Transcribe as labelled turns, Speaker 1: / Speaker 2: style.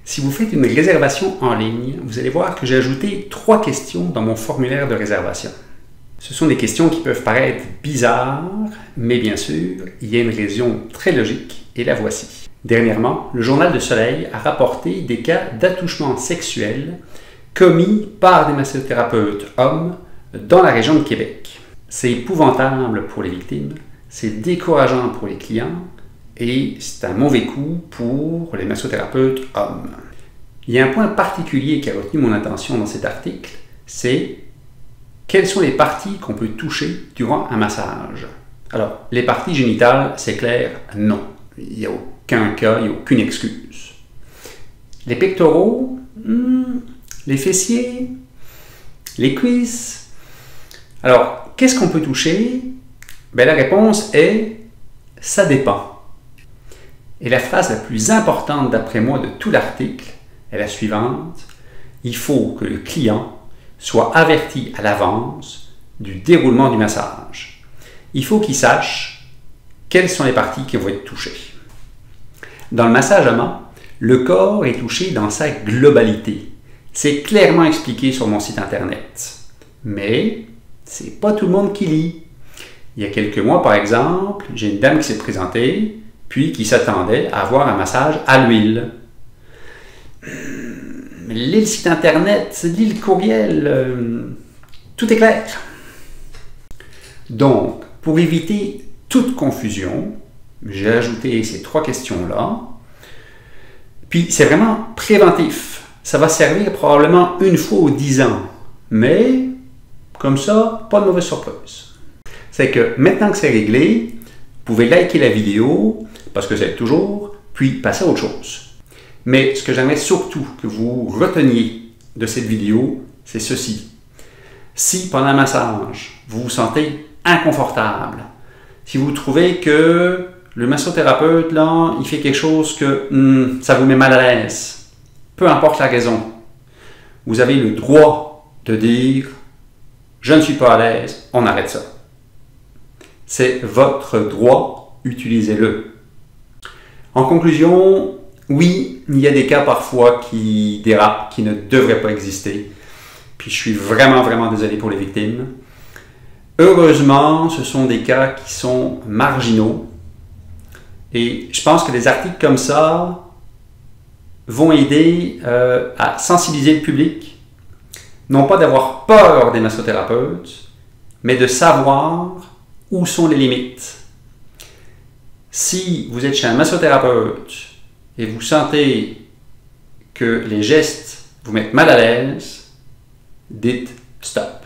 Speaker 1: Si vous faites une réservation en ligne, vous allez voir que j'ai ajouté 3 questions dans mon formulaire de réservation. Ce sont des questions qui peuvent paraître bizarres, mais bien sûr, il y a une raison très logique, et la voici. Dernièrement, le Journal de Soleil a rapporté des cas d'attouchement sexuel commis par des massothérapeutes hommes dans la région de Québec. C'est épouvantable pour les victimes, c'est décourageant pour les clients, et c'est un mauvais coup pour les massothérapeutes hommes. Il y a un point particulier qui a retenu mon attention dans cet article, c'est quelles sont les parties qu'on peut toucher durant un massage. Alors, les parties génitales, c'est clair, non. Il n'y a aucun cas, il n'y a aucune excuse. Les pectoraux, les fessiers, les cuisses. Alors, qu'est-ce qu'on peut toucher? Ben, la réponse est « ça dépend ». Et la phrase la plus importante d'après moi de tout l'article est la suivante. Il faut que le client soit averti à l'avance du déroulement du massage. Il faut qu'il sache quelles sont les parties qui vont être touchées. Dans le massage amant, le corps est touché dans sa globalité. C'est clairement expliqué sur mon site internet. Mais c'est pas tout le monde qui lit. Il y a quelques mois, par exemple, j'ai une dame qui s'est présentée puis qui s'attendait à avoir un massage à l'huile. Lis le site internet, lis le courriel, tout est clair. Donc, pour éviter toute confusion, j'ai ajouté ces 3 questions-là. Puis, c'est vraiment préventif. Ça va servir probablement une fois aux 10 ans. Mais, comme ça, pas de mauvaise surprise. C'est que maintenant que c'est réglé, vous pouvez liker la vidéo, parce que c'est toujours, puis passer à autre chose. Mais ce que j'aimerais surtout que vous reteniez de cette vidéo, c'est ceci. Si pendant un massage, vous vous sentez inconfortable, si vous trouvez que le massothérapeute, là, il fait quelque chose que ça vous met mal à l'aise, peu importe la raison, vous avez le droit de dire « je ne suis pas à l'aise, on arrête ça ». C'est votre droit, utilisez-le. En conclusion, oui, il y a des cas parfois qui dérapent, qui ne devraient pas exister. Puis je suis vraiment désolé pour les victimes. Heureusement, ce sont des cas qui sont marginaux. Et je pense que des articles comme ça vont aider à sensibiliser le public. Non pas d'avoir peur des massothérapeutes, mais de savoir où sont les limites. Si vous êtes chez un massothérapeute et vous sentez que les gestes vous mettent mal à l'aise, dites stop.